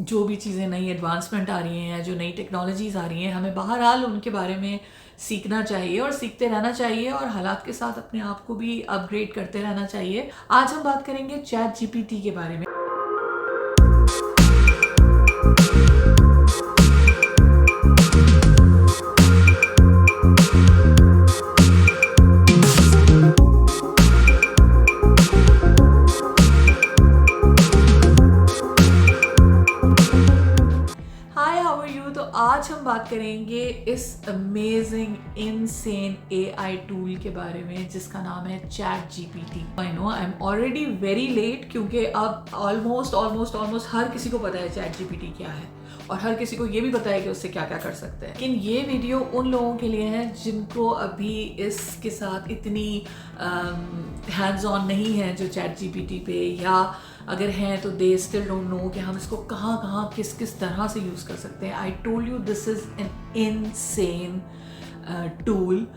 जो भी चीज़ें नई एडवांसमेंट आ रही हैं, जो नई टेक्नोलॉजीज़ आ रही हैं, हमें बहरहाल उनके बारे में सीखना चाहिए और सीखते रहना चाहिए और हालात के साथ अपने आप को भी अपग्रेड करते रहना चाहिए। आज हम बात करेंगे चैट जीपीटी के बारे में। हाय, हाउ आर यू? तो आज हम बात करेंगे इस अमेजिंग इनसेन एआई टूल के बारे में जिसका नाम है chat GPT. I know I am already very late, क्योंकि अब ऑलमोस्ट हर किसी को पता है चैट जीपीटी क्या है और हर किसी को ये भी पता है कि उससे क्या क्या कर सकते हैं। लेकिन ये वीडियो उन लोगों के लिए है जिनको अभी इसके साथ इतनी हैंड्स ऑन नहीं है जो चैट जीपीटी पे, या अगर हैं तो दे स्टिल डोंट नो कि हम इसको कहाँ किस तरह से यूज़ कर सकते हैं। I told you this is an insane tool.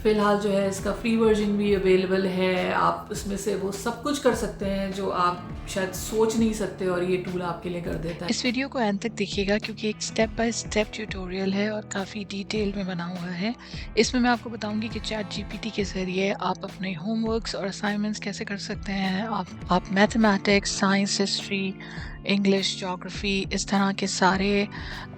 फ़िलहाल जो है इसका फ्री वर्जन भी अवेलेबल है, आप इसमें से वो सब कुछ कर सकते हैं जो आप शायद सोच नहीं सकते, और ये टूल आपके लिए कर देता है। इस वीडियो को एंड तक देखिएगा क्योंकि एक स्टेप बाय स्टेप ट्यूटोरियल है और काफ़ी डिटेल में बना हुआ है। इसमें मैं आपको बताऊंगी कि चैट जीपीटी के ज़रिए आप अपने होमवर्क्स और असाइनमेंट्स कैसे कर सकते हैं। आप mathematics, science, history, English, geography, इस तरह के सारे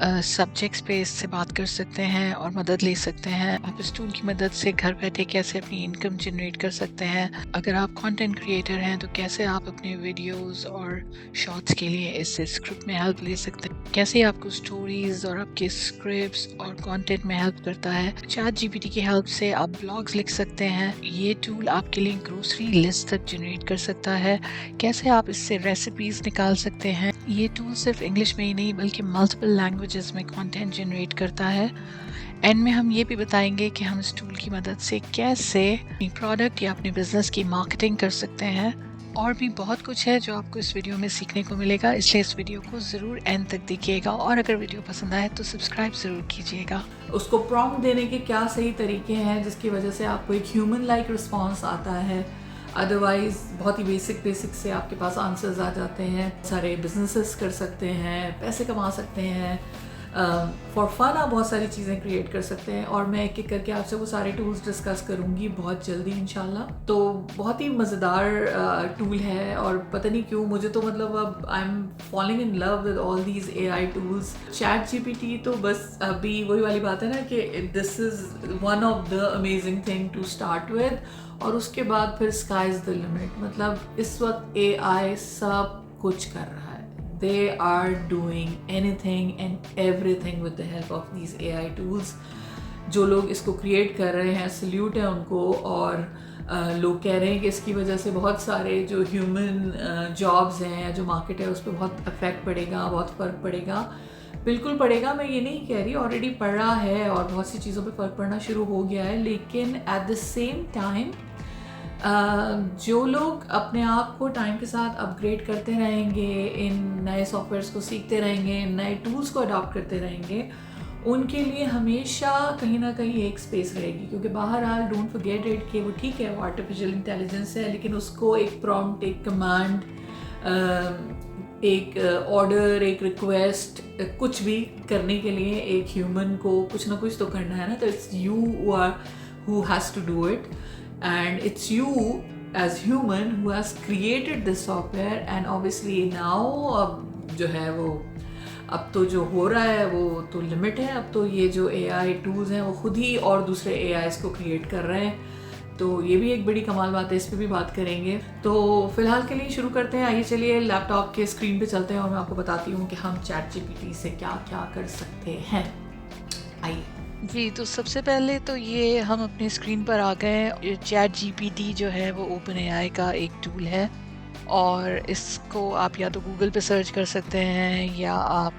सब्जेक्ट्स पे इससे बात कर सकते हैं और मदद ले सकते हैं। आप इस टूल की मदद से घर बैठे कैसे अपनी इनकम जनरेट कर सकते हैं। अगर आप कंटेंट क्रिएटर हैं तो कैसे आप अपने वीडियोस और शॉर्ट्स के लिए इससे स्क्रिप्ट में हेल्प ले सकते हैं, कैसे आपको स्टोरीज और आपके स्क्रिप्ट्स और कंटेंट में हेल्प करता है। चैट जीपीटी की हेल्प से आप ब्लॉग्स लिख सकते हैं। ये टूल आपके लिए ग्रोसरी लिस्ट तक जनरेट कर सकता है। कैसे आप इससे रेसिपीज निकाल सकते हैं। ये टूल सिर्फ इंग्लिश में ही नहीं बल्कि मल्टीपल लैंग्वेजेस में कंटेंट जनरेट करता है। एंड में हम ये भी बताएंगे कि हम इस टूल की मदद से कैसे अपनी प्रोडक्ट या अपने बिजनेस की मार्केटिंग कर सकते हैं। और भी बहुत कुछ है जो आपको इस वीडियो में सीखने को मिलेगा, इसलिए इस वीडियो को ज़रूर एंड तक देखिएगा और अगर वीडियो पसंद आए तो सब्सक्राइब ज़रूर कीजिएगा। उसको प्रॉम्प्ट देने के क्या सही तरीके हैं जिसकी वजह से आपको एक ह्यूमन लाइक रिस्पॉन्स आता है। अदरवाइज बहुत ही बेसिक से आपके पास आंसर्स आ जाते हैं। सारे बिजनेसेस कर सकते हैं, पैसे कमा सकते हैं, फॉर फन आप बहुत सारी चीज़ें क्रिएट कर सकते हैं। और मैं एक एक करके आपसे वो सारे टूल्स डिस्कस करूँगी बहुत जल्दी इंशाल्लाह। तो बहुत ही मज़ेदार टूल है और पता नहीं क्यों मुझे तो मतलब अब I am falling in love with all these AI tools. Chat GPT तो बस अभी वही वाली बात है ना कि this is one of the amazing thing to start with, और उसके बाद फिर स्काई इज़ द लिमिट। मतलब इस वक्त एआई सब कुछ कर रहा है। They are doing anything and everything with the help of these AI tools. जो लोग इसको क्रिएट कर रहे हैं सल्यूट है उनको। और लोग कह रहे हैं कि इसकी वजह से बहुत सारे जो ह्यूमन जॉब्स हैं या जो मार्केट है उस पर बहुत इफेक्ट पड़ेगा, बहुत फ़र्क पड़ेगा। बिल्कुल पड़ेगा, मैं ये नहीं कह रही, ऑलरेडी पड़ रहा है और बहुत सी चीज़ों पे फ़र्क पड़ना शुरू हो गया है। लेकिन एट द सेम टाइम जो लोग अपने आप को टाइम के साथ अपग्रेड करते रहेंगे, इन नए सॉफ्टवेयर्स को सीखते रहेंगे, इन नए टूल्स को अडॉप्ट करते रहेंगे, उनके लिए हमेशा कहीं ना कहीं एक स्पेस रहेगी। क्योंकि बहरहाल डोंट फॉरगेट इट कि वो ठीक है, वो आर्टिफिशियल इंटेलिजेंस है, लेकिन उसको एक प्रॉम्प्ट, एक कमांड, एक ऑर्डर, एक रिक्वेस्ट, कुछ भी करने के लिए एक ह्यूमन को कुछ ना कुछ तो करना है ना। तो it's you who has to do it, and it's you as human who has created this software, and obviously now अब जो है वो अब तो जो हो रहा है वो तो लिमिट है। अब तो ये जो AI टूल्स हैं वो खुद ही और दूसरे AIs को क्रिएट कर रहे हैं, तो ये भी एक बड़ी कमाल बात है, इस पर भी बात करेंगे। तो फिलहाल के लिए शुरू करते हैं। आइए चलिए लैपटॉप के स्क्रीन पे चलते हैं और मैं आपको बताती हूँ कि हम चैट जीपीटी से क्या क्या कर सकते हैं। आइए जी, तो सबसे पहले तो ये हम अपनी स्क्रीन पर आ गए। चैट जीपीटी जो है वो ओपन एआई का एक टूल है और इसको आप या तो गूगल पे सर्च कर सकते हैं या आप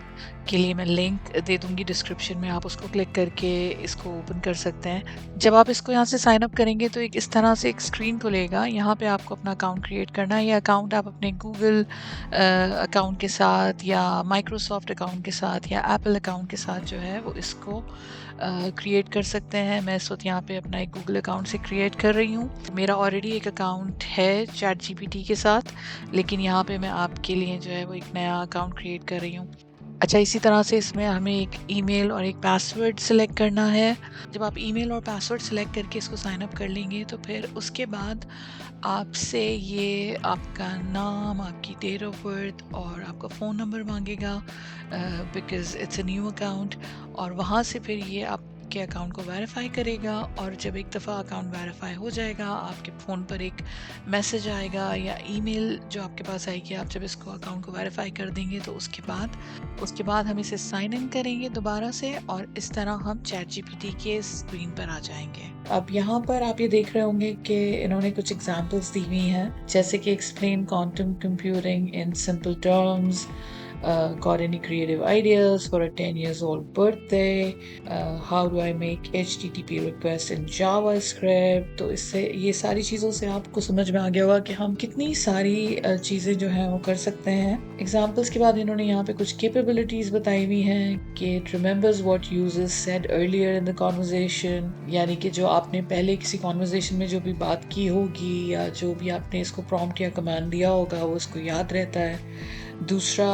के लिए मैं लिंक दे दूँगी डिस्क्रिप्शन में, आप उसको क्लिक करके इसको ओपन कर सकते हैं। जब आप इसको यहाँ से साइन अप करेंगे तो एक इस तरह से एक स्क्रीन खुलेगा। यहाँ पे आपको अपना अकाउंट क्रिएट करना है। ये अकाउंट आप अपने गूगल अकाउंट के साथ या माइक्रोसॉफ्ट अकाउंट के साथ या एप्पल अकाउंट के साथ जो है वो इसको क्रिएट कर सकते हैं। मैं इस वक्त यहाँ पे अपना एक गूगल अकाउंट से क्रिएट कर रही हूँ। मेरा ऑलरेडी एक अकाउंट है चैट जीपीटी के साथ, लेकिन यहाँ पे मैं आपके लिए जो है वो एक नया अकाउंट क्रिएट कर रही हूँ। अच्छा, इसी तरह से इसमें हमें एक ईमेल और एक पासवर्ड सेलेक्ट करना है। जब आप ईमेल और पासवर्ड सेलेक्ट करके इसको साइन अप कर लेंगे तो फिर उसके बाद आपसे ये आपका नाम, आपकी डेट ऑफ बर्थ और आपका फ़ोन नंबर मांगेगा, because it's a new account. और वहाँ से फिर ये आपके अकाउंट को वेरीफाई करेगा, और जब एक दफ़ा अकाउंट वेरीफाई हो जाएगा आपके फ़ोन पर एक मैसेज आएगा या ईमेल जो आपके पास आएगी। आप जब इसको अकाउंट को वेरीफाई कर देंगे तो उसके बाद हम इसे साइन इन करेंगे दोबारा से, और इस तरह हम चैट जीपीटी के स्क्रीन पर आ जाएंगे। अब यहाँ पर आप ये देख रहे होंगे कि इन्होंने कुछ एग्जांपल्स दी हुई हैं, जैसे कि explain quantum computing in simple terms, got any creative ideas for a 10 years old birthday, how do I make HTTP request in JavaScript। तो इससे ये सारी चीज़ों से आपको समझ में आ गया होगा कि हम कितनी सारी चीज़ें जो हैं वो कर सकते हैं। एग्जाम्पल्स के बाद इन्होंने यहाँ पे कुछ कैपेबिलिटीज़ बताई हुई हैं कि it remembers what users said earlier in the conversation, यानी कि जो आपने पहले किसी कॉन्वर्जेशन में जो भी बात की होगी या जो भी आपने इसको प्रॉम्प्ट या कमांड दिया होगा वो इसको याद रहता है। दूसरा,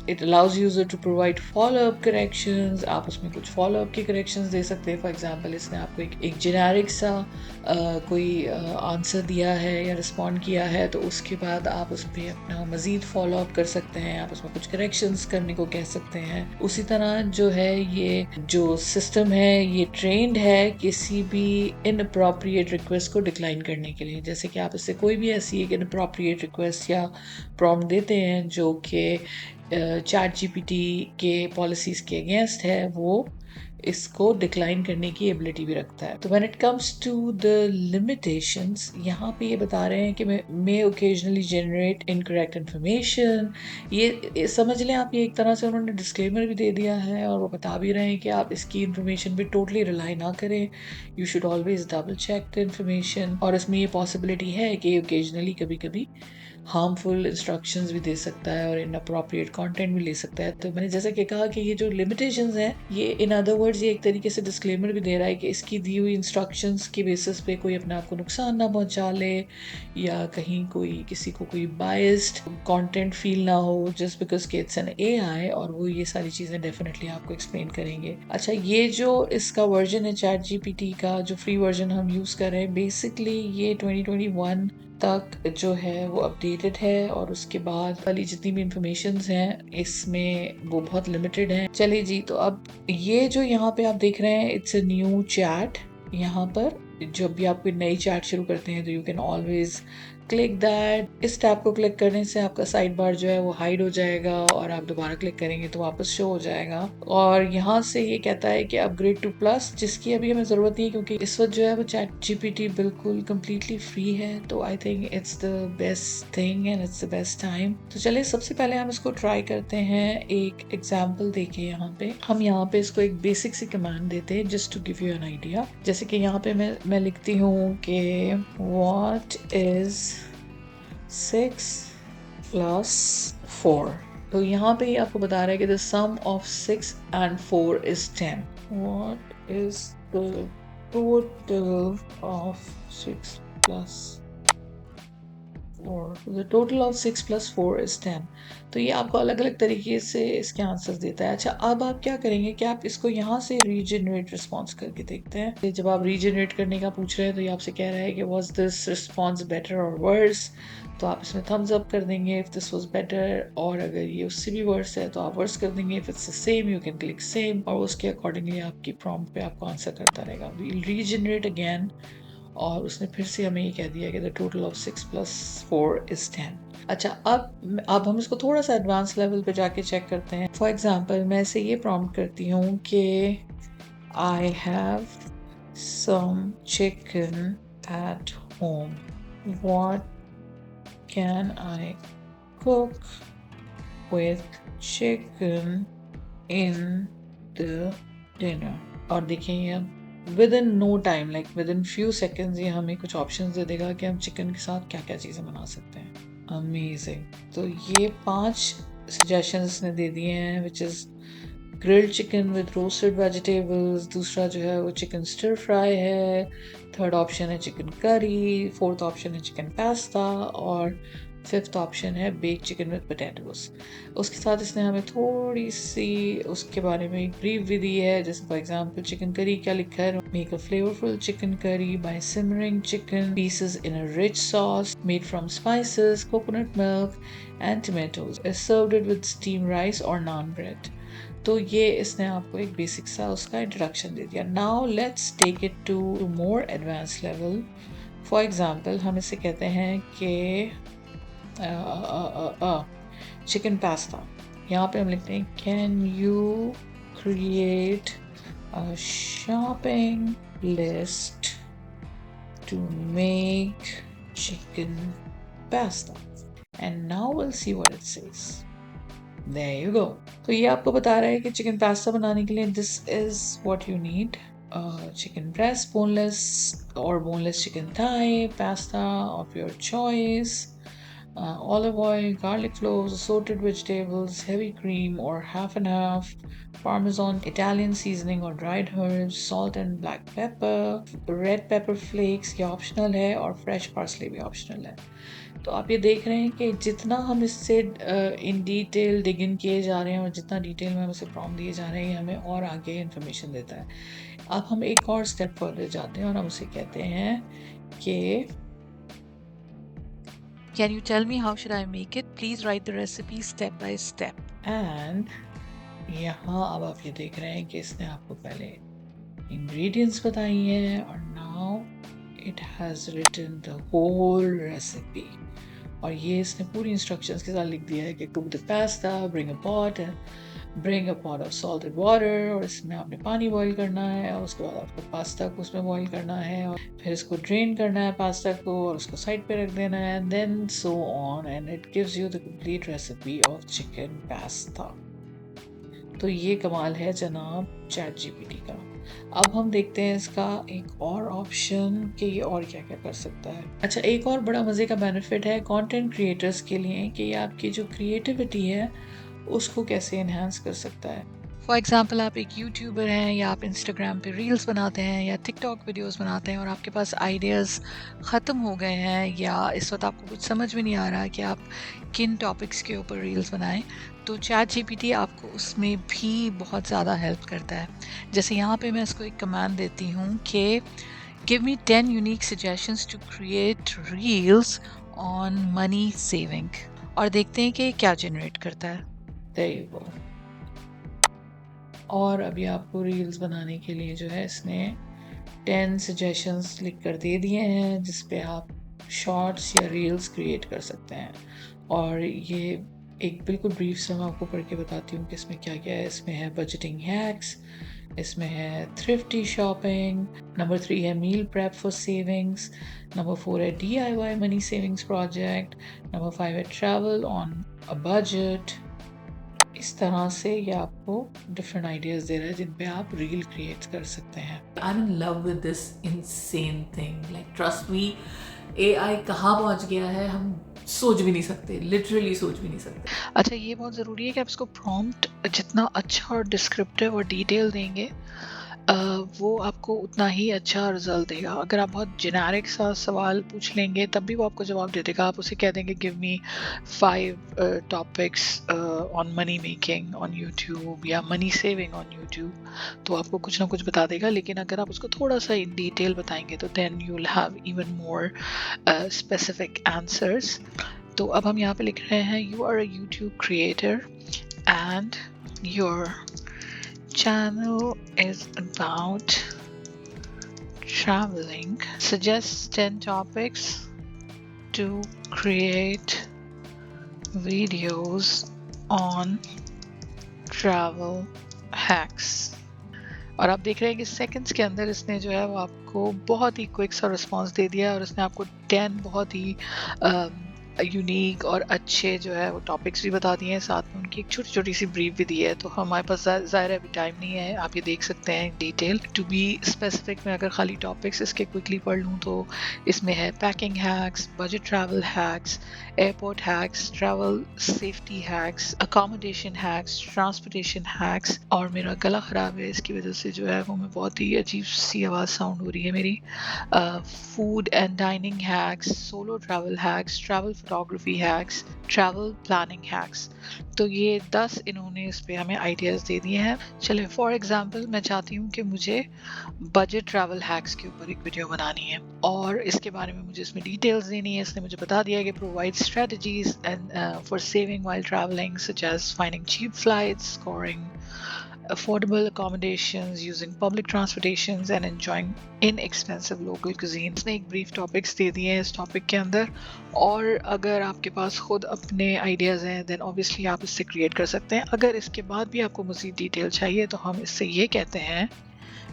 it allows user to provide follow up corrections, आप उसमें कुछ फॉलोअप के करेक्शंस दे सकते हैं। फॉर एग्जांपल इसने आपको एक जेनेरिक सा कोई आंसर दिया है या रिस्पॉन्ड किया है, तो उसके बाद आप उस पर अपना मज़ीद फॉलोअप कर सकते हैं, आप उसमें कुछ करेक्शंस करने को कह सकते हैं। उसी तरह जो है ये जो सिस्टम है ये ट्रेंड है किसी भी इनअप्रोप्रिएट रिक्वेस्ट को डिक्लाइन करने के लिए। जैसे कि आप इससे कोई भी ऐसी एक इनअप्रोप्रिएट रिक्वेस्ट या प्रॉम्प्ट देते हैं जो कि चैट जीपीटी के पॉलिसीज़ के अगेंस्ट है, वो इसको डिक्लाइन करने की एबिलिटी भी रखता है। तो when it comes to the limitations, यहाँ पे ये बता रहे हैं कि may occasionally generate incorrect information. ये समझ लें आप, ये एक तरह से उन्होंने डिस्क्लेमर भी दे दिया है और वो बता भी रहे हैं कि आप इसकी इन्फॉर्मेशन पे टोटली रिलाई ना करें, you should always double check the information. और इसमें ये पॉसिबिलिटी है कि ओकेजनली कभी कभी हार्मफुल इंस्ट्रक्शंस भी दे सकता है और इनअप्रोप्रिएट कंटेंट भी ले सकता है। तो मैंने जैसे कि कहा कि ये जो लिमिटेशंस हैं, ये इन अदर वर्ड्स ये एक तरीके से डिस्क्लेमर भी दे रहा है कि इसकी दी हुई इंस्ट्रक्शंस के बेसिस पे कोई अपने आप को नुकसान ना पहुंचा ले, या कहीं कोई किसी को कोई बायस्ड कंटेंट फील ना हो जस्ट बिकॉज कि इट्स एन एआई, और वो ये सारी चीज़ें डेफिनेटली आपको एक्सप्लेन करेंगे। अच्छा, ये जो इसका वर्जन है चैट जीपीटी का, जो फ्री वर्जन हम यूज़ कर रहे हैं, बेसिकली ये 2021 तक जो है वो अपडेटेड है, और उसके बाद वाली जितनी भी इंफॉर्मेशंस हैं इसमें वो बहुत लिमिटेड हैं। चलिए जी, तो अब ये जो यहाँ पे आप देख रहे हैं, इट्स अ न्यू चैट। यहाँ पर जब भी आप कोई नई चैट शुरू करते हैं तो you can always click that. इस टैब को क्लिक करने से आपका साइड बार जो है वो हाइड हो जाएगा, और आप दोबारा क्लिक करेंगे तो वापस शो हो जाएगा। और यहाँ से ये कहता है कि अपग्रेड टू प्लस, जिसकी अभी हमें ज़रूरत नहीं है क्योंकि इस वक्त जो है वो चैट जीपीटी बिल्कुल कम्प्लीटली फ्री है। तो I think it's the best thing and it's the best time. तो चलिए सबसे पहले हम इसको ट्राई करते हैं एक एग्जाम्पल देके। यहाँ पे हम इसको एक बेसिक सी कमांड देते हैं just to give you an idea. जैसे कि यहाँ पे मैं लिखती हूँ कि व्हाट इज 6 plus 4। तो यहाँ पे आपको बता रहा है कि the sum of 6 and 4 is 10। What is the total of 6 plus 4? The total of 6 plus 4 is 10। तो ये आपको अलग अलग तरीके से इसके आंसर्स देता है। अच्छा, अब आप क्या करेंगे कि आप इसको यहाँ से रीजनरेट रिस्पॉन्स करके देखते हैं। जब आप रीजनरेट करने का पूछ रहे हैं तो ये आपसे कह रहा है कि was this response better or worse, तो आप इसमें थम्स अप कर देंगे इफ दिस वाज बेटर, और अगर ये उससे भी वर्स है तो आप वर्स कर देंगे। If it's the same you can click same, और उसके अकॉर्डिंगली आपकी प्रॉम्प्ट पे आपको आंसर करता रहेगा। वील रीजनरेट अगेन, और उसने फिर से हमें ये कह दिया कि the total of 6 plus 4 is 10। अच्छा, अब हम इसको थोड़ा सा एडवांस लेवल पे जाके चेक करते हैं। फॉर एग्जांपल मैं इसे ये प्रॉम्प्ट करती हूँ कि I have some chicken at home, what can I cook with chicken in the dinner। और देखिए ये within no time, like within few seconds ये हमें कुछ ऑप्शंस दे देगा कि हम चिकन के साथ क्या क्या चीज़ें बना सकते हैं। अमेजिंग। तो ये 5 सजेशंस इसने दे दिए हैं, which is grilled chicken with roasted vegetables, दूसरा जो है वो चिकन स्टर फ्राई है, थर्ड ऑप्शन है चिकन करी, फोर्थ ऑप्शन है चिकन पास्ता, और फिफ्थ ऑप्शन है बेक चिकन विद पोटैटोस। उसके साथ इसने हमें थोड़ी सी उसके बारे में एक ब्रीफ भी दी है, जैसे फॉर एग्जांपल चिकन करी क्या लिखा है, make a flavourful chicken curry by simmering chicken pieces in a rich sauce made from spices, coconut milk and tomatoes, served it with steam rice और नान ब्रेड। तो ये इसने आपको एक बेसिक सा उसका इंट्रोडक्शन दे दिया। Now let's take it to more advance level. For example हम इसे कहते हैं कि चिकन पास्ता। यहाँ पे हम लिखते हैं can you create a shopping list to make chicken pasta, and now will see what it says. There you go। तो ये आपको बता रहा है कि चिकन पास्ता बनाने के लिए this is what you need: chicken breast, boneless और boneless chicken thigh, pasta of your choice, olive oil, garlic cloves, assorted vegetables, heavy cream or half and half, parmesan, Italian seasoning or dried herbs, salt and black pepper, red pepper flakes ये optional है और fresh parsley भी optional है। तो आप ये देख रहे हैं कि जितना हम इससे इन डिटेल डिग इन किए जा रहे हैं और जितना डिटेल में हम इसे प्रॉम्प्ट दिए जा रहे हैं, हमें और आगे इन्फॉर्मेशन देता है। अब हम एक और स्टेप फर्दर जाते हैं और हम उसे कहते हैं कि Can you tell me how should I make it? Please write the recipe step by step. And यहाँ अब आप ये देख रहे हैं कि इसने आपको पहले इंग्रेडिएंट्स बताई हैं और now it has written the whole recipe. और ये इसने पूरी इंस्ट्रक्शंस के साथ लिख दिया है कि cook the pasta, bring a pot of salted water, और इसमें आपने पानी बॉईल करना है और उसके बाद आपको पास्ता को उसमें बॉईल करना है और फिर इसको ड्रेन करना है पास्ता को और उसको साइड पे रख देना है, then so on, and it gives you the complete recipe of chicken pasta. तो ये कमाल है जनाब चैट जीपीटी का। अब हम देखते हैं इसका एक और ऑप्शन कि ये और क्या क्या कर सकता है। अच्छा, एक और बड़ा मज़े का बेनिफिट है कंटेंट क्रिएटर्स के लिए कि ये आपकी जो क्रिएटिविटी है उसको कैसे इन्हांस कर सकता है। फॉर एग्ज़ाम्पल आप एक यूट्यूबर हैं या आप इंस्टाग्राम पे रील्स बनाते हैं या टिकटॉक वीडियोस बनाते हैं और आपके पास आइडियाज़ ख़त्म हो गए हैं या इस वक्त आपको कुछ समझ में नहीं आ रहा कि आप किन टॉपिक्स के ऊपर रील्स बनाएं, तो चैट जीपीटी आपको उसमें भी बहुत ज़्यादा हेल्प करता है। जैसे यहाँ पे मैं इसको एक कमांड देती हूँ कि give me 10 unique suggestions to create reels on money saving, और देखते हैं कि क्या जनरेट करता है। There you go। और अभी आपको रील्स बनाने के लिए जो है इसने 10 सजेशंस लिख कर दे दिए हैं जिस पे आप शॉर्ट्स या रील्स क्रिएट कर सकते हैं। और ये एक बिल्कुल ब्रीफ से मैं आपको पढ़ के बताती हूँ कि इसमें क्या क्या है। इसमें है बजटिंग हैक्स, इसमें है थ्रिफ्टी शॉपिंग, नंबर 3 है meal prep for savings, number 4 है DIY money savings project, number 5 है ट्रैवल ऑन अ बजट। इस तरह से ये आपको डिफरेंट आइडियाज दे रहा है जिन पे आप रील क्रिएट कर सकते हैं। I'm in love with this insane thing. Like trust me, AI कहाँ पहुँच गया है हम सोच भी नहीं सकते, लिटरली सोच भी नहीं सकते। अच्छा, ये बहुत ज़रूरी है कि आप इसको प्रॉम्प्ट जितना अच्छा और डिस्क्रिप्टिव और डिटेल देंगे वो आपको उतना ही अच्छा रिजल्ट देगा। अगर आप बहुत जेनेरिक सा सवाल पूछ लेंगे तब भी वो आपको जवाब दे देगा। आप उसे कह देंगे give me 5 topics on money making on YouTube या मनी सेविंग ऑन यूट्यूब, तो आपको कुछ ना कुछ बता देगा। लेकिन अगर आप उसको थोड़ा सा इन डिटेल बताएंगे तो then you will have even more specific answers. तो अब हम यहाँ पे लिख रहे हैं you are a YouTube creator and your channel is about traveling. Suggest 10 topics to create videos on travel hacks. और आप देख रहे हैं कि सेकंड्स के अंदर इसने जो है वो आपको बहुत ही क्विक सा रिस्पांस दे दिया और इसने आपको 10 बहुत ही यूनिक और अच्छे जो है वो टॉपिक्स भी बता दिए हैं, साथ में की एक छोटी-छोटी सी ब्रीफ भी दी है, तो हमारे पास ज़ाहिर है अभी टाइम नहीं है, आप ये देख सकते हैं डिटेल। टू बी स्पेसिफिक, मैं अगर खाली टॉपिक्स इसके क्विकली पढ़ लूँ तो इसमें है packing hacks, budget travel hacks, airport hacks, travel safety hacks, accommodation hacks, transportation hacks. और मेरा गला ख़राब है, इसकी वजह से जो है वो मैं बहुत ही अजीब सी आवाज़ साउंड हो रही है मेरी। Food and dining hacks, solo travel hacks, travel photography hacks, travel planning hacks. तो ये 10 इन्होंने इस पे हमें आइडियाज़ दे दिए हैं। चलिए फॉर एग्जांपल मैं चाहती हूँ कि मुझे बजट ट्रैवल हैक्स के ऊपर एक वीडियो बनानी है और इसके बारे में मुझे इसमें डिटेल्स देनी है। इसने मुझे बता दिया कि provide strategies and for saving while travelling such as finding cheap flights, scoring affordable accommodations, using public transportations and enjoying inexpensive local cuisine। इसने एक ब्रीफ टॉपिक्स दे दिए हैं इस टॉपिक के अंदर, और अगर आपके पास खुद अपने आइडियाज़ हैं देन ऑब्वियसली आप इससे क्रिएट कर सकते हैं। अगर इसके बाद भी आपको मज़ीद डिटेल चाहिए तो हम इससे ये कहते हैं,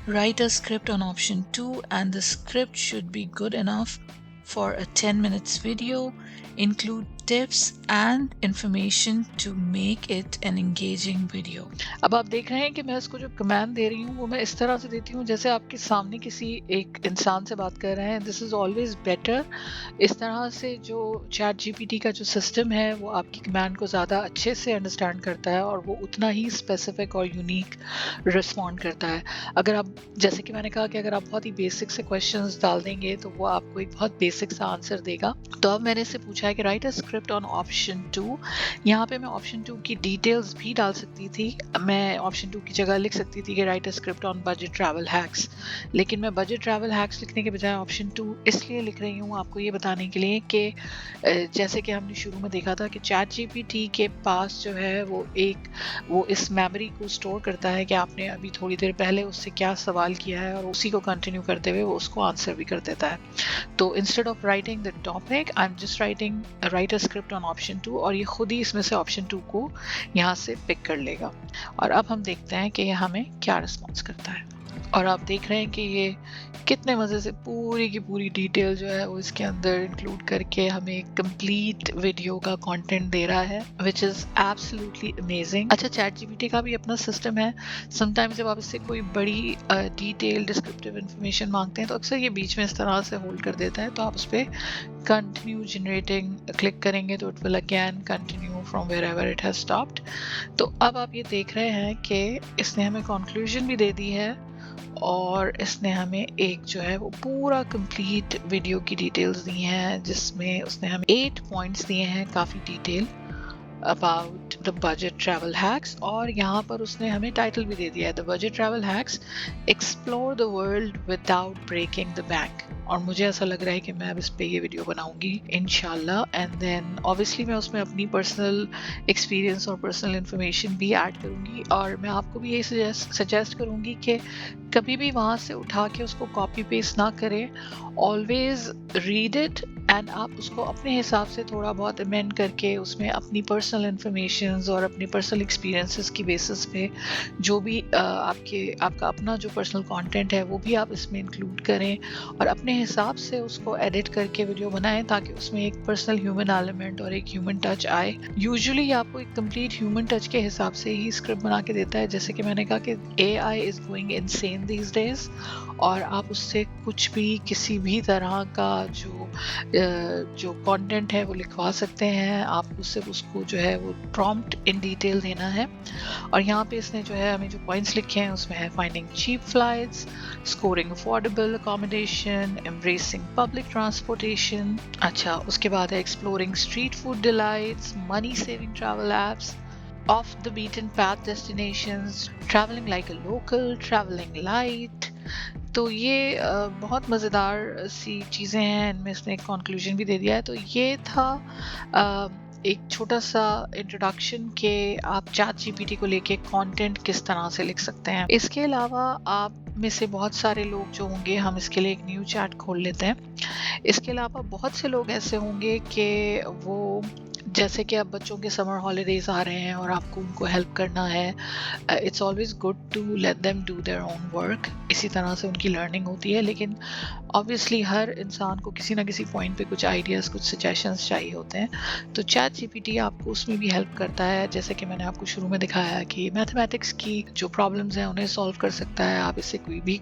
Write a script on option 2 and the script should be good enough for a 10 minutes video. Include tips and information to make it an engaging video। अब आप देख रहे हैं कि मैं इसको जो कमांड दे रही हूँ वो मैं इस तरह से देती हूँ जैसे आपके सामने किसी एक इंसान से बात कर रहे हैं। This is always better. इस तरह से जो चैट जीपीटी का जो सिस्टम है वो आपकी कमांड को ज़्यादा अच्छे से अंडरस्टैंड करता है और वो उतना ही स्पेसिफिक और यूनिक रिस्पॉन्ड करता है। अगर आप, जैसे कि मैंने कहा कि अगर आप बहुत ही बेसिक से क्वेश्चंस डाल देंगे तो वो आपको एक बहुत बेसिक सा आंसर देगा। तो अब मैंने इससे पूछा है कि right a script on option 2। यहाँ पे मैं ऑप्शन 2 की डिटेल्स भी डाल सकती थी। मैं ऑप्शन 2 की जगह लिख सकती थी कि right a script on budget travel hacks, लेकिन मैं बजट ट्रैवल हैक्स लिखने के बजाय ऑप्शन 2 इसलिए लिख रही हूँ आपको ये बताने के लिए कि जैसे कि हमने शुरू में देखा था कि चैट जीपीटी के पास जो है वो इस मेमोरी को स्टोर करता है कि आपने अभी थोड़ी देर पहले उससे क्या सवाल किया है और उसी को कंटिन्यू करते हुए वो उसको आंसर भी कर देता है। तो instead of writing the topic I am just right a script on option 2 और ये खुद ही इसमें से ऑप्शन 2 को यहाँ से पिक कर लेगा। और अब हम देखते हैं कि ये हमें क्या रिस्पॉन्स करता है। और आप देख रहे हैं कि ये कितने मज़े से पूरी की पूरी डिटेल जो है वो इसके अंदर इंक्लूड करके हमें एक कंप्लीट वीडियो का कंटेंट दे रहा है, विच इज़ एब्सोल्युटली अमेजिंग। अच्छा, चैट जीपीटी का भी अपना सिस्टम है। समटाइम्स जब आप इससे कोई बड़ी डिटेल डिस्क्रिप्टिव इन्फॉर्मेशन मांगते हैं तो अक्सर ये बीच में इस तरह से होल्ड कर देता है। तो आप उस पर कंटिन्यू जनरेटिंग क्लिक करेंगे तो it will again continue from wherever it has stopped. तो अब आप ये देख रहे हैं कि इसने हमें कंक्लूजन भी दे दी है और इसने हमें एक जो है वो पूरा कंप्लीट वीडियो की डिटेल्स दी हैं, जिसमें उसने हमें 8 पॉइंट्स दिए हैं काफ़ी detail about the budget travel hacks. और यहाँ पर उसने हमें टाइटल भी दे दिया है, the budget travel hacks explore the world without breaking the bank. और मुझे ऐसा लग रहा है कि मैं अब इस पे ये वीडियो बनाऊंगी इंशाल्लाह। एंड देन ऑब्वियसली मैं उसमें अपनी पर्सनल एक्सपीरियंस और पर्सनल इन्फॉर्मेशन भी ऐड करूंगी और मैं आपको भी यही सजेस्ट करूंगी कि कभी भी वहाँ से उठा के उसको कॉपी पेस्ट ना करें। ऑलवेज रीड इट एंड आप उसको अपने हिसाब से थोड़ा बहुत अमेंड करके उसमें अपनी पर्सनल इन्फॉर्मेशंस और अपनी पर्सनल एक्सपीरियंसेस की बेसिस पे जो भी आपका अपना जो पर्सनल कंटेंट है वो भी आप इसमें इंक्लूड करें और अपने हिसाब से उसको एडिट करके वीडियो बनाएं ताकि उसमें एक पर्सनल ह्यूमन एलिमेंट और एक ह्यूमन टच आए। यूजुअली आपको एक कंप्लीट ह्यूमन टच के हिसाब से ही स्क्रिप्ट बना के देता है। जैसे कि मैंने कहा कि AI is going insane these days और आप उससे कुछ भी किसी भी तरह का जो कंटेंट है वो लिखवा सकते हैं। आप उसको जो है वो प्रॉम्प्ट इन डिटेल देना है। और यहाँ पे इसने जो है हमें जो पॉइंट्स लिखे हैं उसमें है finding cheap flights, scoring affordable accommodation, embracing public transportation. अच्छा, उसके बाद है exploring street food delights, money saving travel apps, off the beaten path destinations, traveling like a local, traveling light। तो ये बहुत मज़ेदार सी चीज़ें हैं। इनमें इसने एक कंक्लूजन भी दे दिया है। तो ये था एक छोटा सा इंट्रोडक्शन के आप चैट जीपीटी को लेके कंटेंट किस तरह से लिख सकते हैं। इसके अलावा आप में से बहुत सारे लोग जो होंगे, हम इसके लिए एक न्यू चैट खोल लेते हैं। इसके अलावा बहुत से लोग ऐसे होंगे कि वो जैसे कि अब बच्चों के समर हॉलीडेज आ रहे हैं और आपको उनको हेल्प करना है, it's always good to let them do their own work. इसी तरह से उनकी लर्निंग होती है, लेकिन ऑब्वियसली हर इंसान को किसी ना किसी पॉइंट पे कुछ आइडियाज़, कुछ सजेशंस चाहिए होते हैं। तो चैट जीपीटी आपको उसमें भी हेल्प करता है। जैसे कि मैंने आपको शुरू में दिखाया कि मैथमेटिक्स की जो प्रॉब्लम्स हैं उन्हें सॉल्व कर सकता है। आप इससे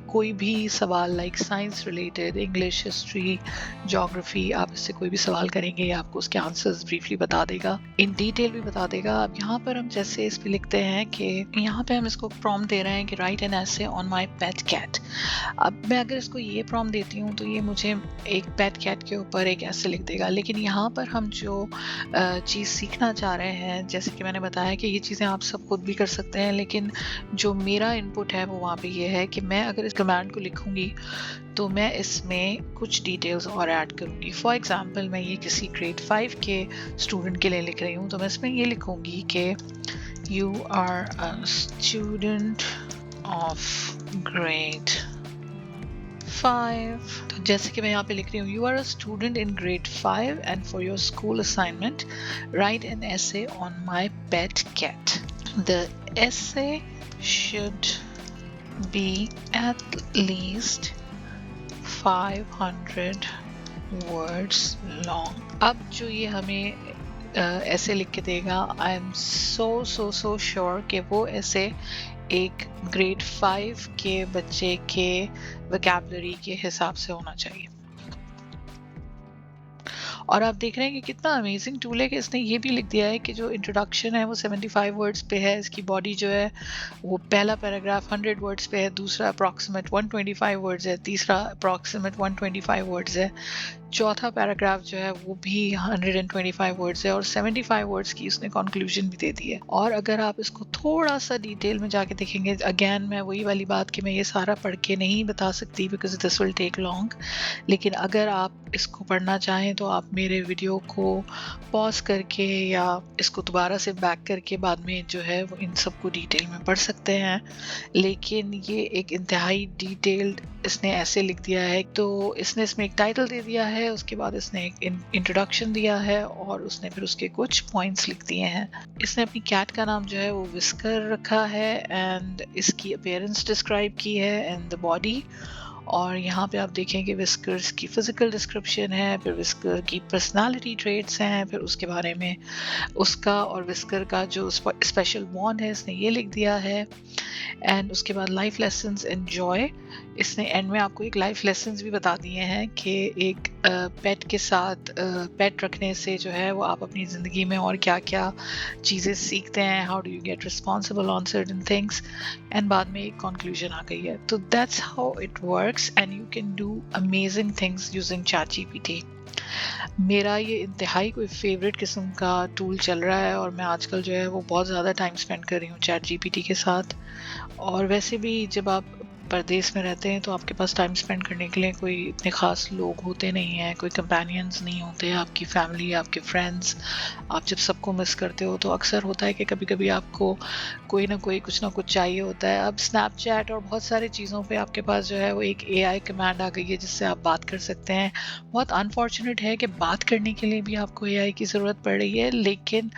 कोई भी सवाल like science related, English, history, geography, आप इससे कोई भी सवाल करेंगे आपको उसके आंसर्स ब्रीफली बता देगा, इन डिटेल भी बता देगा। अब यहाँ पर हम जैसे इस पे लिखते हैं कि यहाँ पे हम इसको प्रॉम्प्ट दे रहे हैं कि write an essay on my pet cat. अब मैं अगर इसको ये प्रॉम्प्ट देती हूँ तो ये मुझे एक पेट कैट के ऊपर एक ऐसे लिख देगा। लेकिन यहाँ पर हम जो चीज़ सीखना चाह रहे हैं, जैसे कि मैंने बताया कि ये चीज़ें आप सब खुद भी कर सकते हैं, लेकिन जो मेरा इनपुट है वो वहाँ पे ये है कि मैं अगर इस कमांड को लिखूँगी तो मैं इसमें कुछ डिटेल्स और ऐड करूँगी। फॉर एग्जांपल मैं ये किसी ग्रेड 5 के स्टूडेंट के लिए लिख रही हूँ, तो मैं इसमें ये लिखूँगी कि you are a student of grade 5। तो जैसे कि मैं यहाँ पे लिख रही हूँ, you are a student in grade 5 and for your school assignment write an essay on my pet cat. The essay should be at least 500 words long। अब जो ये हमें ऐसे लिख के देगा, आई एम सो श्योर कि वो ऐसे एक ग्रेड 5 के बच्चे के वोकैबुलरी के हिसाब से होना चाहिए। और आप देख रहे हैं कि कितना अमेजिंग टूल है कि इसने ये भी लिख दिया है कि जो इंट्रोडक्शन है वो 75 वर्ड्स पे है, इसकी बॉडी जो है वो पहला पैराग्राफ 100 वर्ड्स पे है, दूसरा अप्रॉक्सीमेट 125 वर्ड्स है, तीसरा अप्रॉक्सीमेट 125 वर्ड्स है, चौथा पैराग्राफ जो है वो भी 125 वर्ड्स है और 75 वर्ड्स की उसने कंक्लूजन भी दे दी है। और अगर आप इसको थोड़ा सा डिटेल में जाके देखेंगे, अगेन मैं वही वाली बात कि मैं ये सारा पढ़ के नहीं बता सकती because this will take long, लेकिन अगर आप इसको पढ़ना चाहें तो आप मेरे वीडियो को पॉज करके या इसको दोबारा से बैक करके बाद में जो है वो इन सब को डिटेल में पढ़ सकते हैं। लेकिन ये एक इंतहाई डिटेल्ड इसने ऐसे लिख दिया है। तो इसने इसमें एक टाइटल दे दिया है, उसके बाद इसने एक इंट्रोडक्शन दिया है और उसने फिर उसके कुछ पॉइंट्स लिख दिए हैं। इसने अपनी कैट का नाम जो है वो विस्कर रखा है एंड इसकी अपीयरेंस डिस्क्राइब की है एंड द बॉडी। और यहाँ पे आप देखेंगे विस्कर्स की फिजिकल डिस्क्रिप्शन है, फिर विस्कर की पर्सनालिटी ट्रेट्स हैं, फिर उसके बारे में उसका और विस्कर का जो स्पेशल बॉन्ड है इसने ये लिख दिया है। एंड उसके बाद लाइफ लेसन्स एंजॉय, इसने एंड में आपको एक लाइफ लेसन्स भी बता दिए हैं कि एक पेट के साथ पेट रखने से जो है वो आप अपनी ज़िंदगी में और क्या क्या चीज़ें सीखते हैं, how do you get responsible on certain things, and बाद में एक कंक्लूजन आ गई है। तो that's how it works and you can do amazing things using ChatGPT। मेरा ये इंतहाई कोई फेवरेट किस्म का टूल चल रहा है और मैं आजकल जो है वो बहुत ज़्यादा टाइम स्पेंड कर रही हूँ ChatGPT के साथ। और वैसे भी जब आप परदेश में रहते हैं तो आपके पास टाइम स्पेंड करने के लिए कोई इतने ख़ास लोग होते नहीं हैं, कोई कंपेनियंस नहीं होते, आपकी फैमिली, आपके फ्रेंड्स, आप जब सबको मिस करते हो तो अक्सर होता है कि कभी कभी आपको कोई ना कोई कुछ ना कुछ चाहिए होता है। अब स्नैपचैट और बहुत सारी चीज़ों पे आपके पास जो है वो एक AI कमांड आ गई है जिससे आप बात कर सकते हैं। बहुत अनफॉर्चुनेट है कि बात करने के लिए भी आपको AI की ज़रूरत पड़ रही है, लेकिन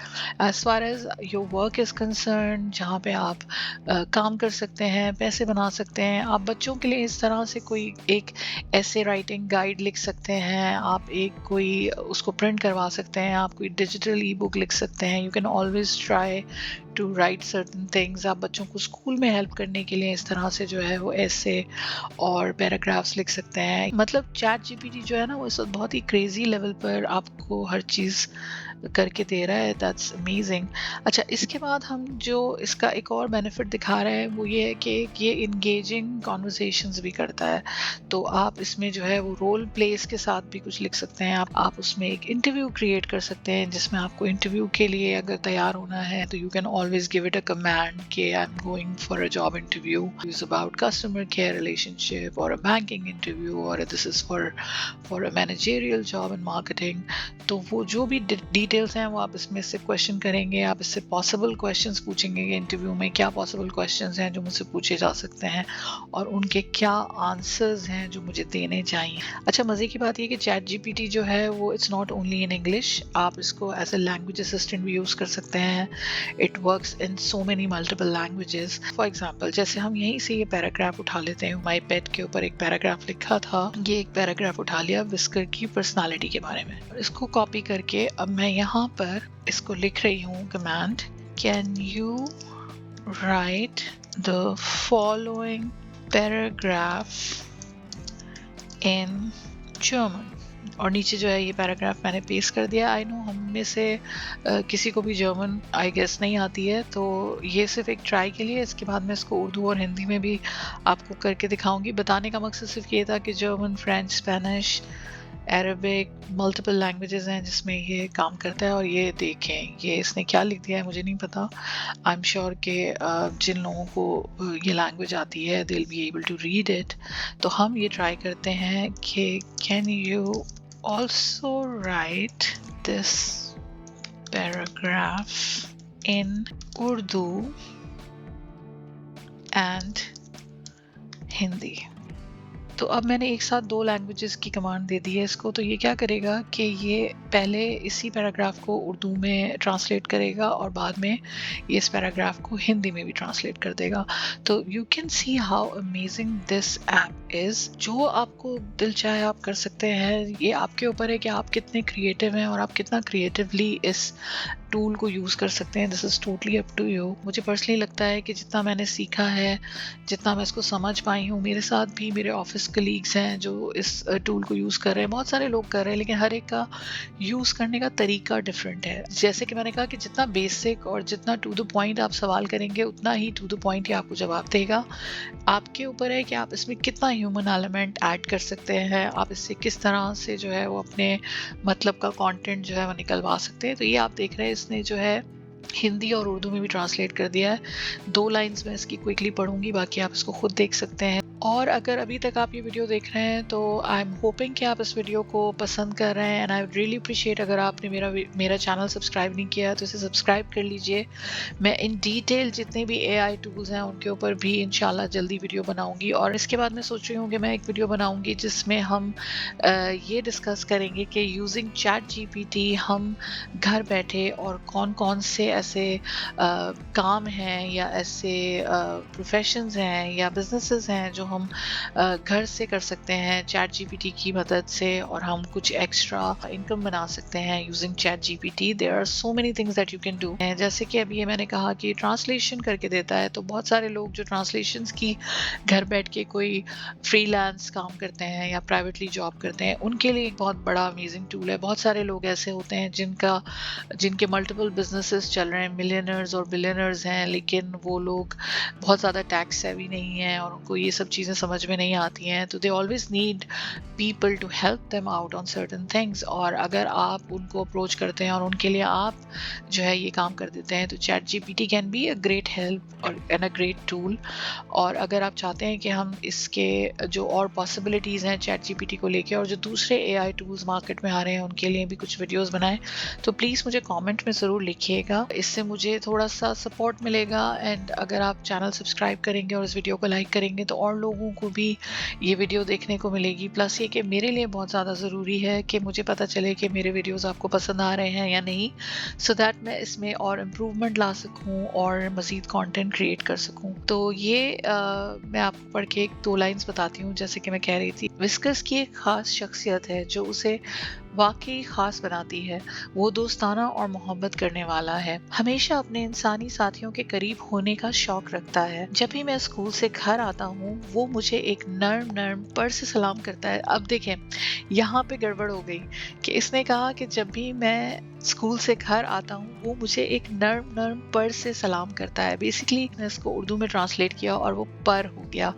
as far as your work is concern, जहाँ पे आप काम कर सकते हैं, पैसे बना सकते हैं, आप बच्चों के लिए इस तरह से कोई एक ऐसे राइटिंग गाइड लिख सकते हैं, आप एक कोई उसको प्रिंट करवा सकते हैं, आप कोई डिजिटल ई बुक लिख सकते हैं। You can always try to write certain things. आप बच्चों को स्कूल में हेल्प करने के लिए इस तरह से जो है वो ऐसे और पैराग्राफ्स लिख सकते हैं। मतलब ChatGPT जो है ना वो इस वक्त बहुत ही क्रेजी लेवल पर आपको हर चीज़ करके दे रहा है। That's amazing. अच्छा, इसके बाद हम जो इसका एक और बेनिफिट दिखा रहे हैं वो ये है कि ये इंगेजिंग कॉन्वर्सेशंस भी करता है। तो आप इसमें जो है वो रोल प्लेस के साथ भी कुछ लिख सकते हैं। आप उसमें एक इंटरव्यू क्रिएट कर सकते हैं जिसमें आपको इंटरव्यू के लिए अगर तैयार होना है तो you can always give it a command कि I'm going for a job interview, it's about customer care relationship or a banking interview or this is for a managerial job in marketing. तो वो जो भी details हैं वो आप इसमें से क्वेश्चन करेंगे, आप इससे पॉसिबल क्वेश्चंस पूछेंगे कि इंटरव्यू में क्या पॉसिबल क्वेश्चंस हैं जो मुझसे पूछे जा सकते हैं और उनके क्या आंसर्स हैं जो मुझे देने चाहिए। अच्छा, मज़े की बात ये कि चैट जीपीटी जो है वो it's not only in English, आप इसको एज ए लैंग्वेज असिस्टेंट भी यूज़ कर सकते हैं। It works in so many multiple languages. For example, जैसे हम यहीं से ये पैराग्राफ उठा लेते हैं, माई पेट के ऊपर एक पैराग्राफ लिखा था, ये एक पैराग्राफ उठा लिया विस्कर की पर्सनालिटी के बारे में। इसको कॉपी करके अब मैं यहाँ पर इसको लिख रही हूँ command, can you right the following paragraph in German, और नीचे जो है ये पैराग्राफ मैंने पेस्ट कर दिया। आई नो हम में से किसी को भी जर्मन आई गेस नहीं आती है, तो ये सिर्फ एक ट्राई के लिए, इसके बाद मैं इसको उर्दू और हिंदी में भी आपको करके दिखाऊंगी। बताने का मकसद सिर्फ ये था कि German, French, Spanish, Arabic, multiple languages हैं जिसमें ये काम करता है। और ये देखें, ये इसने क्या लिख दिया है मुझे नहीं पता। आई एम श्योर कि जिन लोगों को ये लैंग्वेज आती है they will be able to read it. तो हम ये ट्राई करते हैं कि can you also write this paragraph in Urdu and Hindi। तो अब मैंने एक साथ 2 लैंग्वेजेस की कमांड दे दी है इसको। तो ये क्या करेगा कि ये पहले इसी पैराग्राफ को उर्दू में ट्रांसलेट करेगा और बाद में ये इस पैराग्राफ को हिंदी में भी ट्रांसलेट कर देगा। तो you can see how amazing this app is. जो आपको दिल चाहे आप कर सकते हैं, ये आपके ऊपर है कि आप कितने क्रिएटिव हैं और आप कितना क्रिएटिवली इस टूल को यूज़ कर सकते हैं। This is totally up to you. मुझे पर्सनली लगता है कि जितना मैंने सीखा है, जितना मैं इसको समझ पाई हूँ, मेरे साथ भी मेरे ऑफिस कलीग्स हैं जो इस टूल को यूज़ कर रहे हैं, बहुत सारे लोग कर रहे हैं, लेकिन हर एक का यूज़ करने का तरीका डिफरेंट है। जैसे कि मैंने कहा कि जितना बेसिक और जितना टू द पॉइंट आप सवाल करेंगे उतना ही टू द पॉइंट ही आपको जवाब देगा। आपके ऊपर है कि आप इसमें कितना ह्यूमन एलिमेंट ऐड कर सकते हैं, आप इससे किस तरह से जो है वो अपने मतलब का कंटेंट जो है वो निकलवा सकते हैं। तो ये आप देख रहे हैं इसने जो है हिंदी और उर्दू में भी ट्रांसलेट कर दिया है। 2 लाइंस में इसकी क्विकली पढ़ूंगी, बाकी आप इसको खुद देख सकते हैं। और अगर अभी तक आप ये वीडियो देख रहे हैं तो आई एम होपिंग कि आप इस वीडियो को पसंद कर रहे हैं, and I would really appreciate अगर आपने मेरा चैनल सब्सक्राइब नहीं किया तो इसे सब्सक्राइब कर लीजिए। मैं इन डिटेल जितने भी AI टूल्स हैं उनके ऊपर भी इंशाल्लाह जल्दी वीडियो बनाऊंगी। और इसके बाद मैं सोच रही हूँ कि मैं एक वीडियो बनाऊंगी जिसमें हम ये डिस्कस करेंगे कि यूजिंग चैट जीपीटी हम घर बैठे और कौन कौन से ऐसे काम हैं या ऐसे प्रोफेशंस हैं या बिजनेसेस हैं जो हम घर से कर सकते हैं चैट जीपीटी की मदद से, और हम कुछ एक्स्ट्रा इनकम बना सकते हैं using chat GPT. There are so many things that you can do. जैसे कि अभी ये मैंने कहा कि ट्रांसलेशन करके देता है, तो बहुत सारे लोग जो ट्रांसलेशंस की घर बैठ के कोई फ्रीलांस काम करते हैं या प्राइवेटली जॉब करते हैं, उनके लिए एक बहुत बड़ा अमेजिंग टूल है। बहुत सारे लोग ऐसे होते हैं जिनके मल्टीपल बिजनेसेस चल रहे हैं, मिलियनर्स और बिलियनर्स हैं, लेकिन वो लोग बहुत ज़्यादा टैक्स सेवी नहीं हैं और उनको ये सब चीज़ें समझ में नहीं आती हैं। तो they always need people to help them out on certain things. और अगर आप उनको अप्रोच करते हैं और उनके लिए आप जो है ये काम कर देते हैं, तो chat GPT can be a great help और एंड अ ग्रेट टूल। और अगर आप चाहते हैं कि हम इसके जो और पॉसिबिलिटीज़ हैं चैट जीपीटी को लेके और जो दूसरे AI टूल्स मार्केट में आ रहे हैं उनके लिए भी कुछ वीडियोज़ बनाएं, तो प्लीज़ मुझे कॉमेंट में ज़रूर लिखिएगा। इससे मुझे थोड़ा सा सपोर्ट मिलेगा। एंड अगर आप चैनल सब्सक्राइब करेंगे और इस वीडियो को लाइक करेंगे तो और लोगों को भी ये वीडियो देखने को मिलेगी। प्लस ये कि मेरे लिए बहुत ज़्यादा ज़रूरी है कि मुझे पता चले कि मेरे वीडियोस आपको पसंद आ रहे हैं या नहीं, सो दैट मैं इसमें और इम्प्रूवमेंट ला सकूं और मज़ीद कंटेंट क्रिएट कर सकूं। तो ये मैं आपको पढ़ के 2 लाइंस बताती हूँ। जैसे कि मैं कह रही थी, विस्कर्स की एक ख़ास शख्सियत है जो उसे वाकई ख़ास बनाती है। वो दोस्ताना और मोहब्बत करने वाला है, हमेशा अपने इंसानी साथियों के करीब होने का शौक रखता है। जब भी मैं स्कूल से घर आता हूँ वो मुझे एक नर्म पर से सलाम करता है। अब देखें यहाँ पे गड़बड़ हो गई कि इसने कहा कि जब भी मैं स्कूल से घर आता हूँ वो मुझे एक नर्म नर्म पर से सलाम करता है। बेसिकली मैंने इसको उर्दू में ट्रांसलेट किया और वो पर हो गया।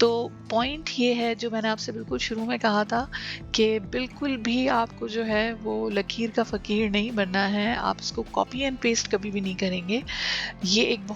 तो पॉइंट ये है जो मैंने आपसे बिल्कुल शुरू में कहा था कि बिल्कुल भी आपको जो है वो लकीर का फ़कीर नहीं बनना है, आप इसको कॉपी एंड पेस्ट कभी भी नहीं करेंगे। ये एक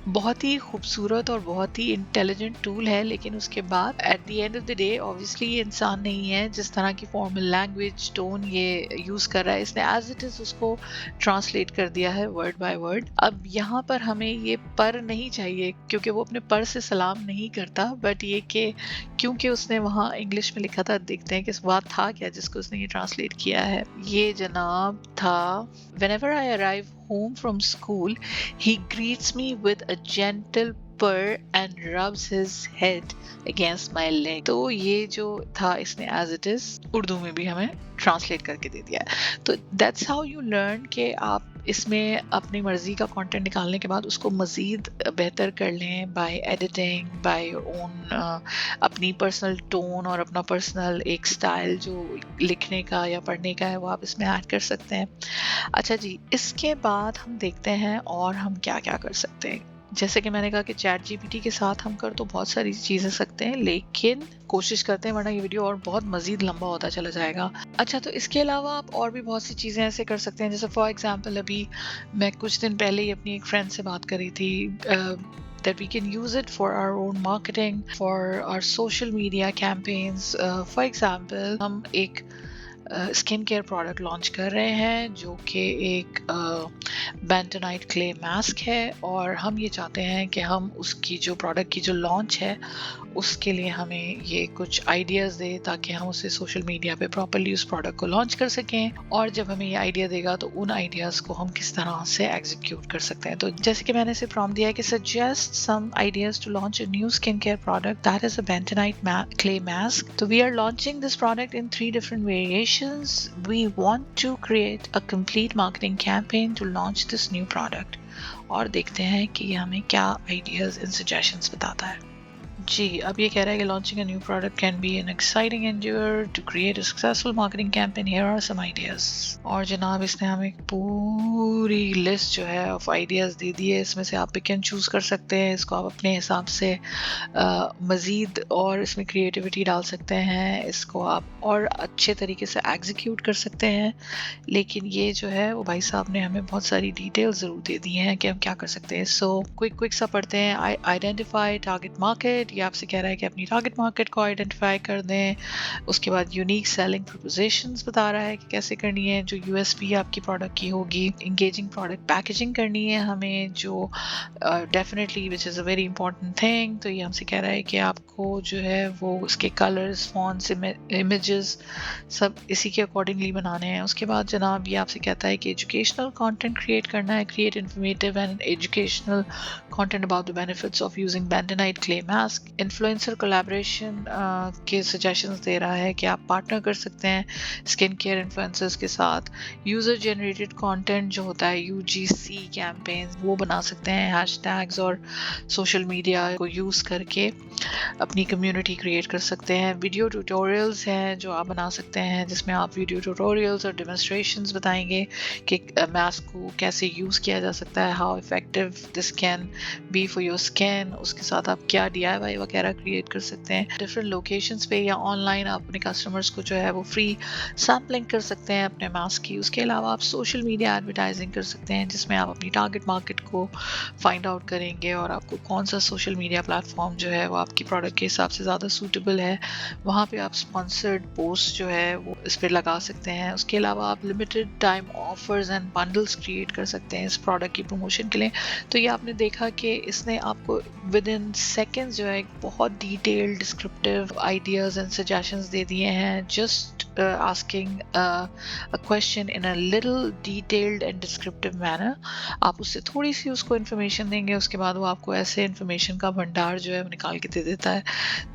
बहुत ही खूबसूरत और बहुत ही इंटेलिजेंट टूल है, लेकिन उसके बाद at the end of the day obviously ये इंसान नहीं है। जिस तरह की फॉर्मल लैंग्वेज टोन ये यूज़ कर रहा है, इसने एज इट इज़ उसको ट्रांसलेट कर दिया है वर्ड बाय वर्ड। अब यहाँ पर हमें ये पर नहीं चाहिए क्योंकि वो अपने पर से सलाम नहीं करता, बट ये कि क्योंकि उसने वहाँ इंग्लिश में लिखा था, देखते हैं कि इस बात था क्या जिसको उसने ये ट्रांसलेट किया है। ये जनाब था, whenever I arrive home from school, he greets me with a gentle purr and rubs his head against my leg। तो ये जो था इसने एज इट इज उर्दू में भी हमें ट्रांसलेट करके दे दिया है। तो दैट्स हाउ यू लर्न कि आप इसमें अपनी मर्जी का कंटेंट निकालने के बाद उसको मज़ीद बेहतर कर लें by editing, by your own अपनी पर्सनल टोन और अपना पर्सनल एक स्टाइल जो लिखने का या पढ़ने का है वो आप इसमें ऐड कर सकते हैं। अच्छा जी, इसके बाद हम देखते हैं और हम क्या क्या कर सकते हैं। जैसे कि मैंने कहा कि चैट जीपीटी के साथ हम कर तो बहुत सारी चीज़ें सकते हैं, लेकिन कोशिश करते हैं वरना ये वीडियो और बहुत मज़ीद लंबा होता चला जाएगा। अच्छा, तो इसके अलावा आप और भी बहुत सी चीज़ें ऐसे कर सकते हैं। जैसे फॉर एग्जांपल अभी मैं कुछ दिन पहले ही अपनी एक फ्रेंड से बात करी थी that we can use it for our own marketing, for our social media campaigns. For example, हम एक स्किन केयर प्रोडक्ट लॉन्च कर रहे हैं जो कि एक बेंटोनाइट क्ले मास्क है, और हम ये चाहते हैं कि हम उसकी जो प्रोडक्ट की जो लॉन्च है उसके लिए हमें ये कुछ आइडियाज़ दे ताकि हम उसे सोशल मीडिया पे प्रॉपर्ली उस प्रोडक्ट को लॉन्च कर सकें। और जब हमें ये आइडिया देगा तो उन आइडियाज़ को हम किस तरह से एग्जीक्यूट कर सकते हैं। तो जैसे कि मैंने इसे प्रॉम्प्ट दिया है कि suggest some ideas to launch a new skin care product that is a bentonite clay mask. तो we are launching this product in 3 different variations. We want to create a complete marketing campaign to launch this new product. और देखते हैं कि ये हमें क्या ideas and suggestions बताता है। जी, अब ये कह रहा है कि launching a new product can be an exciting endeavour to create a successful marketing campaign, here are some ideas. और जनाब इसने हमें पूरी लिस्ट जो है ऑफ आइडियाज़ दे दी है। इसमें से आप पिक एंड चूज़ कर सकते हैं, इसको आप अपने हिसाब से मज़ीद और इसमें क्रिएटिविटी डाल सकते हैं, इसको आप और अच्छे तरीके से एग्जीक्यूट कर सकते हैं। लेकिन ये जो है वो भाई साहब ने हमें बहुत सारी डिटेल्स ज़रूर दे दी हैं कि हम क्या कर सकते हैं। सो क्विक सा पढ़ते हैं। आइडेंटिफाई टारगेट मार्केट, ये आपसे कह रहा है कि अपनी टारगेट मार्केट को आइडेंटिफाई कर दें। उसके बाद यूनिक सेलिंग प्रपोजिशंस बता रहा है कि कैसे करनी है जो यूएसपी आपकी प्रोडक्ट की होगी। इंगेजिंग प्रोडक्ट पैकेजिंग करनी है हमें जो definitely which is a very important thing. तो ये हमसे कह रहा है कि आपको जो है वो उसके कलर्स, फॉन्ट्स, इमेजेस सब इसी के अकॉर्डिंगली बनाने हैं। उसके बाद जनाब ये आपसे कहता है कि एजुकेशनल कंटेंट क्रिएट करना है, create informative and educational content about the benefits of using bentonite clay mask. Influencer collaboration के सजेशंस दे रहा है कि आप पार्टनर कर सकते हैं स्किन केयर इन्फ्लुएंसर्स के साथ। यूज़र जनरेटेड कंटेंट जो होता है यूजीसी कैंपेन वो बना सकते हैं, हैशटैग्स और सोशल मीडिया को यूज़ करके अपनी कम्युनिटी क्रिएट कर सकते हैं। वीडियो ट्यूटोरियल्स हैं जो आप बना सकते हैं जिसमें आप वीडियो ट्यूटोरियल्स और डेमोन्स्ट्रेशंस बताएंगे कि मास्क को कैसे यूज़ किया जा सकता है, how effective this can be for your skin. उसके साथ आप क्या DIY वगैरह क्रिएट कर सकते हैं। डिफरेंट लोकेशंस पे या ऑनलाइन आप अपने कस्टमर्स को जो है वो फ्री सैम्पलिंग कर सकते हैं अपने मास्क की। उसके अलावा आप सोशल मीडिया एडवर्टाइजिंग कर सकते हैं जिसमें आप अपनी टारगेट मार्केट को फाइंड आउट करेंगे और आपको कौन सा सोशल मीडिया प्लेटफॉर्म जो है वो आपकी प्रोडक्ट के हिसाब से ज़्यादा सूटेबल है, वहाँ पे आप स्पॉन्सर्ड पोस्ट जो है वो इस पर लगा सकते हैं। उसके अलावा आप limited time offers and bundles create कर सकते हैं इस प्रोडक्ट की प्रमोशन के लिए। तो ये आपने देखा कि इसने आपको विद इन सेकेंड्स जो है बहुत detailed descriptive ideas and suggestions दे दिए हैं, just asking a question in a little detailed and descriptive manner. आप उससे थोड़ी सी उसको इन्फॉर्मेशन देंगे, उसके बाद वो आपको ऐसे इन्फॉर्मेशन का भंडार जो है वो निकाल के दे देता है।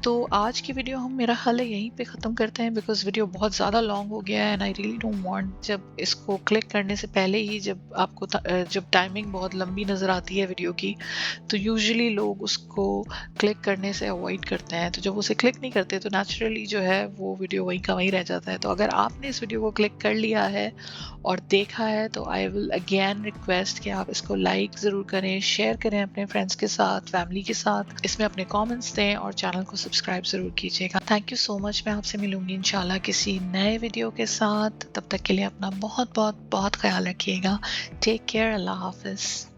तो आज की वीडियो हम मेरा ख्याल है यहीं पे ख़त्म करते हैं बिकॉज वीडियो बहुत ज़्यादा लॉन्ग हो गया है and I really don't want जब इसको क्लिक करने से पहले ही जब आपको जब टाइमिंग बहुत लंबी नज़र आती है वीडियो की तो यूजुअली लोग उसको क्लिक करने से अवॉइड करते हैं, तो जब उसे क्लिक नहीं करते तो नेचुरली जो है वो वीडियो वहीं का वहीं रह जाता है। तो अगर आपने इस वीडियो को क्लिक कर लिया है और देखा है तो आई विल अगेन रिक्वेस्ट कि आप इसको लाइक ज़रूर करें, शेयर करें अपने फ्रेंड्स के साथ, फैमिली के साथ, इसमें अपने कमेंट्स दें और चैनल को सब्सक्राइब ज़रूर कीजिएगा। Thank you so much. मैं आपसे मिलूंगी इंशाल्लाह किसी नए वीडियो के साथ। तब तक के लिए अपना बहुत बहुत बहुत ख्याल रखिएगा। Take care. अल्लाह हाफिज़।